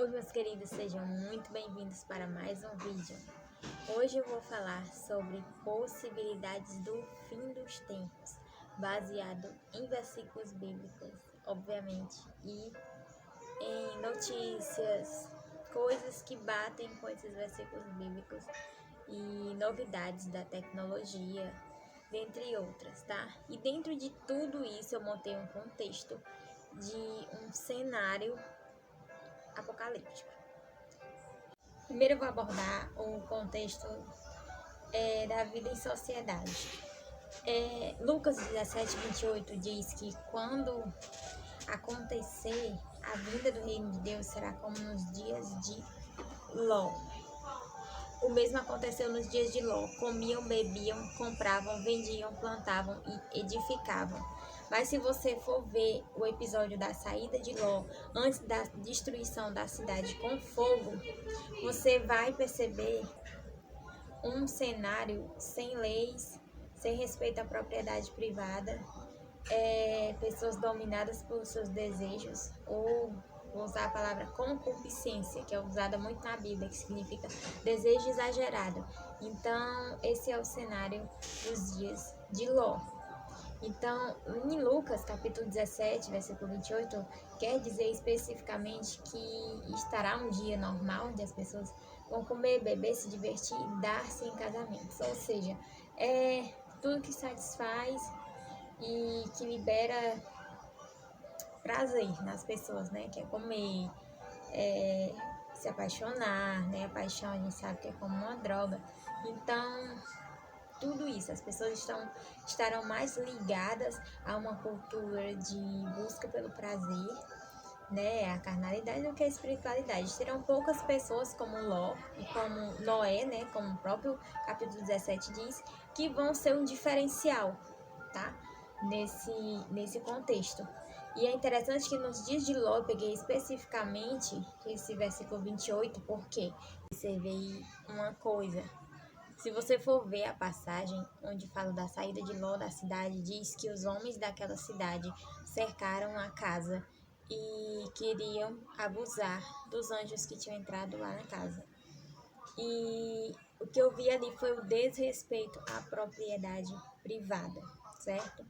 Oi, meus queridos, sejam muito bem-vindos para mais um vídeo. Hoje eu vou falar sobre possibilidades do fim dos tempos, baseado em versículos bíblicos, obviamente, e em notícias, coisas que batem com esses versículos bíblicos e novidades da tecnologia, dentre outras, tá? E dentro de tudo isso eu montei um contexto de um cenário apocalíptico. Primeiro eu vou abordar o contexto da vida em sociedade. Lucas 17:28 diz que quando acontecer a vinda do reino de Deus será como nos dias de Ló. O mesmo aconteceu nos dias de Ló. Comiam, bebiam, compravam, vendiam, plantavam e edificavam. Mas se você for ver o episódio da saída de Ló, antes da destruição da cidade com fogo, você vai perceber um cenário sem leis, sem respeito à propriedade privada, pessoas dominadas por seus desejos, ou vou usar a palavra concupiscência, que é usada muito na Bíblia, que significa desejo exagerado. Então, esse é o cenário dos dias de Ló. Então, em Lucas, capítulo 17, versículo 28, quer dizer especificamente que estará um dia normal, onde as pessoas vão comer, beber, se divertir e dar-se em casamentos. Ou seja, é tudo que satisfaz e que libera prazer nas pessoas, né? Que é comer, se apaixonar, né? A paixão a gente sabe que é como uma droga. Então, tudo isso, as pessoas estarão mais ligadas a uma cultura de busca pelo prazer, né, a carnalidade do que a espiritualidade. Terão poucas pessoas como Ló e como Noé, né, como o próprio capítulo 17 diz, que vão ser um diferencial, tá, nesse contexto. E é interessante que nos dias de Ló eu peguei especificamente esse versículo 28, porque observei uma coisa. Se você for ver a passagem onde fala da saída de Ló da cidade, diz que os homens daquela cidade cercaram a casa e queriam abusar dos anjos que tinham entrado lá na casa. E o que eu vi ali foi o desrespeito à propriedade privada, certo?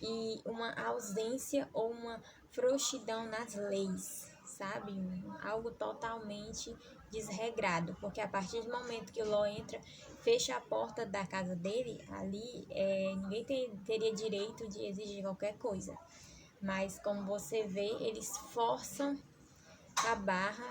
E uma ausência ou uma frouxidão nas leis, sabe? Algo totalmente desregrado, porque a partir do momento que o Ló entra, fecha a porta da casa dele, ali ninguém teria direito de exigir qualquer coisa. Mas como você vê, eles forçam a barra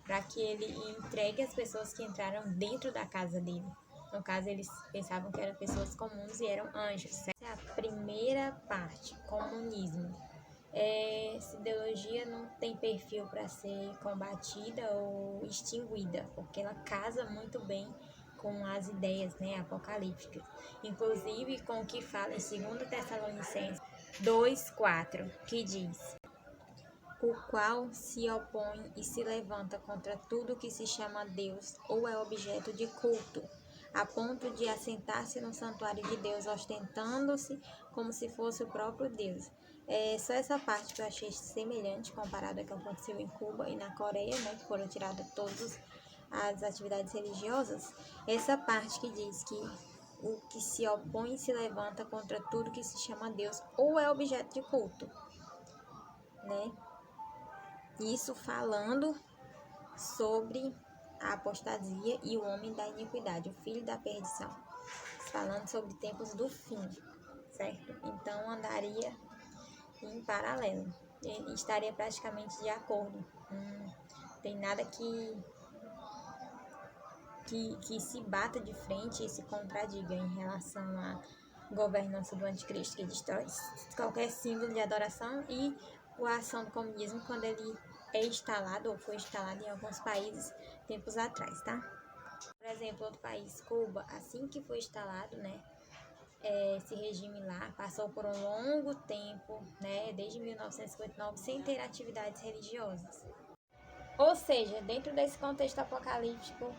para que ele entregue as pessoas que entraram dentro da casa dele. No caso, eles pensavam que eram pessoas comuns e eram anjos. Essa é a primeira parte, comunismo. Essa ideologia não tem perfil para ser combatida ou extinguida, porque ela casa muito bem com as ideias, né, apocalípticas. Inclusive com o que fala em 2 Tessalonicenses 2:4, que diz: o qual se opõe e se levanta contra tudo que se chama Deus ou é objeto de culto, a ponto de assentar-se no santuário de Deus, ostentando-se como se fosse o próprio Deus. Só essa parte que eu achei semelhante comparada ao que aconteceu em Cuba e na Coreia, né, que foram tiradas todas as atividades religiosas. Essa parte que diz que o que se opõe e se levanta contra tudo que se chama Deus ou é objeto de culto, né? Isso falando sobre a apostasia e o homem da iniquidade, o filho da perdição. Falando sobre tempos do fim, certo? Então andaria em paralelo. E estaria praticamente de acordo. Tem nada que se bata de frente e se contradiga em relação à governança do anticristo, que destrói qualquer símbolo de adoração, e a ação do comunismo quando ele é instalado ou foi instalado em alguns países tempos atrás, tá? Por exemplo, outro país, Cuba, assim que foi instalado, né, esse regime lá, passou por um longo tempo, né, desde 1959, sem ter atividades religiosas. Ou seja, dentro desse contexto apocalíptico,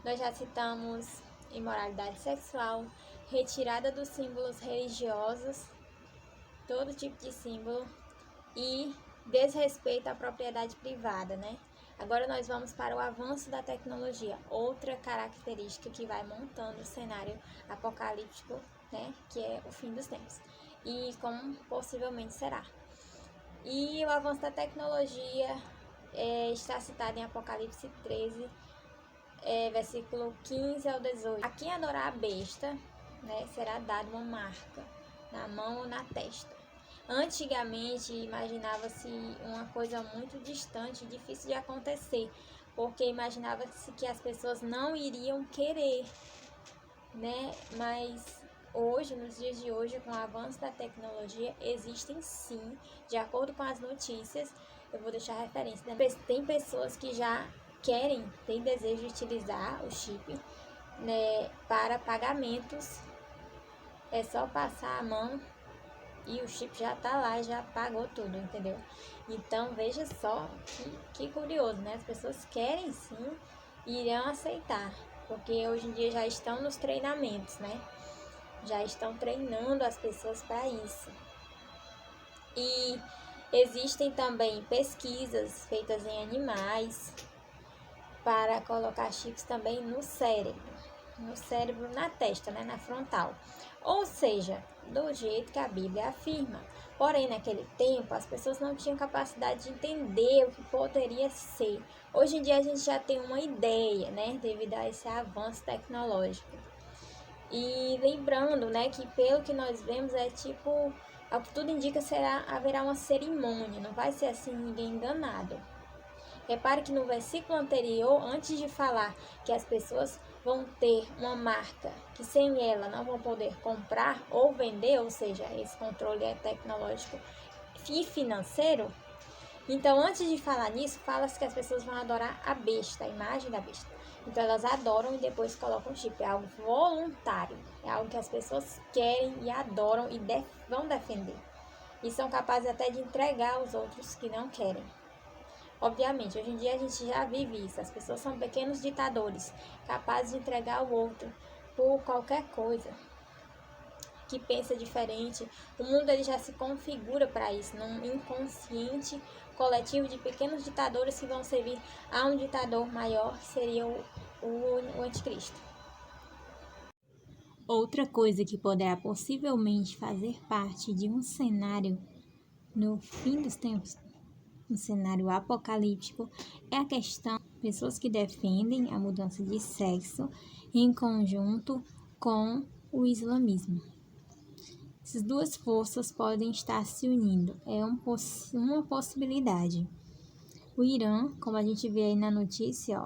nós já citamos imoralidade sexual, retirada dos símbolos religiosos, todo tipo de símbolo, e desrespeito à propriedade privada, né? Agora nós vamos para o avanço da tecnologia, outra característica que vai montando o cenário apocalíptico, né, que é o fim dos tempos, e como possivelmente será. E o avanço da tecnologia está citado em Apocalipse 13, versículo 15 ao 18. A quem adorar a besta, né, será dada uma marca na mão ou na testa. Antigamente imaginava-se uma coisa muito distante, difícil de acontecer, porque imaginava-se que as pessoas não iriam querer, né? Mas hoje, nos dias de hoje, com o avanço da tecnologia, existem sim, de acordo com as notícias, eu vou deixar a referência, né? Tem pessoas que já têm desejo de utilizar o chip, né, para pagamentos. É só passar a mão e o chip já tá lá, já pagou tudo, entendeu? Então veja só que curioso, né? As pessoas querem sim e irão aceitar, porque hoje em dia já estão nos treinamentos, né? Já estão treinando as pessoas para isso. E existem também pesquisas feitas em animais para colocar chips também no cérebro, na testa, né, na frontal. Ou seja, do jeito que a Bíblia afirma. Porém, naquele tempo, as pessoas não tinham capacidade de entender o que poderia ser. Hoje em dia, a gente já tem uma ideia, né, devido a esse avanço tecnológico. E lembrando, né, que pelo que nós vemos, ao que tudo indica, haverá uma cerimônia. Não vai ser assim ninguém enganado. Repare que no versículo anterior, antes de falar que as pessoas vão ter uma marca que sem ela não vão poder comprar ou vender, ou seja, esse controle é tecnológico e financeiro. Então, antes de falar nisso, fala-se que as pessoas vão adorar a besta, a imagem da besta. Então, elas adoram e depois colocam chip. É algo voluntário, é algo que as pessoas querem e adoram e vão defender. E são capazes até de entregar aos outros que não querem. Obviamente, hoje em dia a gente já vive isso. As pessoas são pequenos ditadores, capazes de entregar ao outro por qualquer coisa, que pensa diferente. O mundo ele já se configura para isso, num inconsciente coletivo de pequenos ditadores que vão servir a um ditador maior, que seria o anticristo. Outra coisa que poderá possivelmente fazer parte de um cenário no fim dos tempos, um cenário apocalíptico, é a questão de pessoas que defendem a mudança de sexo em conjunto com o islamismo. Essas duas forças podem estar se unindo, é uma possibilidade. O Irã, como a gente vê aí na notícia,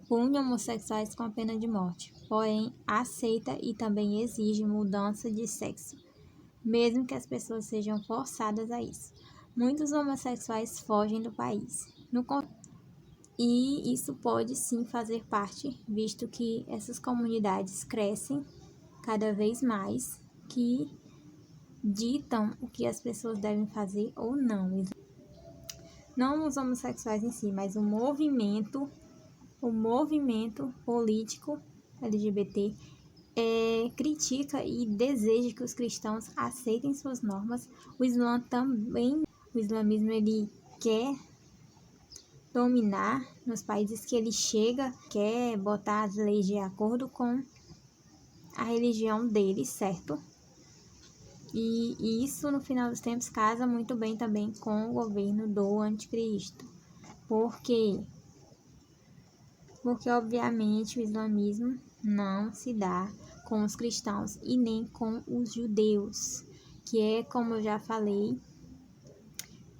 pune homossexuais com a pena de morte, porém aceita e também exige mudança de sexo, mesmo que as pessoas sejam forçadas a isso. Muitos homossexuais fogem do país. E isso pode sim fazer parte, visto que essas comunidades crescem cada vez mais, que ditam o que as pessoas devem fazer ou não. Não os homossexuais em si, mas o movimento político LGBT critica e deseja que os cristãos aceitem suas normas. O Islã também, o islamismo ele quer dominar nos países que ele chega, quer botar as leis de acordo com a religião dele, certo? E isso, no final dos tempos, casa muito bem também com o governo do anticristo. Por quê? Porque, obviamente, o islamismo não se dá com os cristãos e nem com os judeus, que é, como eu já falei,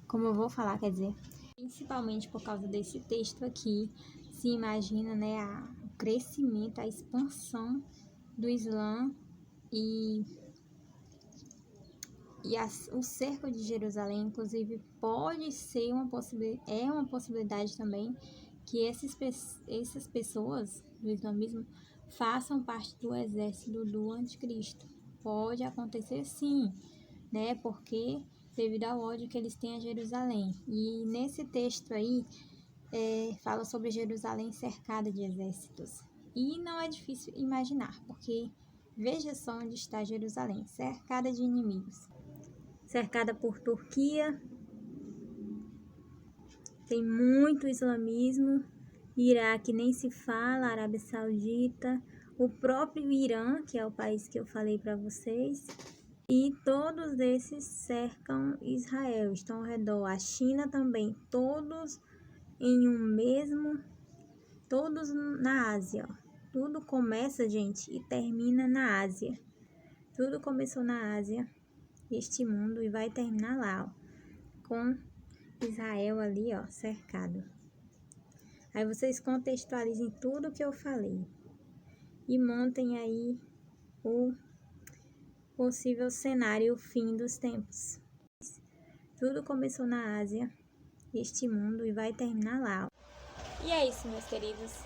como eu vou falar, quer dizer, principalmente por causa desse texto aqui, se imagina, né, o crescimento, a expansão do Islã e o cerco de Jerusalém, inclusive, pode ser uma possibilidade também que essas pessoas do islamismo façam parte do exército do anticristo. Pode acontecer sim, né? Porque devido ao ódio que eles têm a Jerusalém. E nesse texto aí, fala sobre Jerusalém cercada de exércitos. E não é difícil imaginar, porque veja só onde está Jerusalém, cercada de inimigos. Cercada por Turquia, tem muito islamismo, Iraque nem se fala, Arábia Saudita, o próprio Irã, que é o país que eu falei para vocês, e todos esses cercam Israel, estão ao redor. A China também, todos em um mesmo, todos na Ásia. Tudo começa, gente, e termina na Ásia. Tudo começou na Ásia, este mundo, e vai terminar lá, ó, com Israel ali, ó, cercado. Aí vocês contextualizem tudo que eu falei e montem aí o possível cenário, o fim dos tempos. Tudo começou na Ásia, este mundo, e vai terminar lá. E é isso, meus queridos.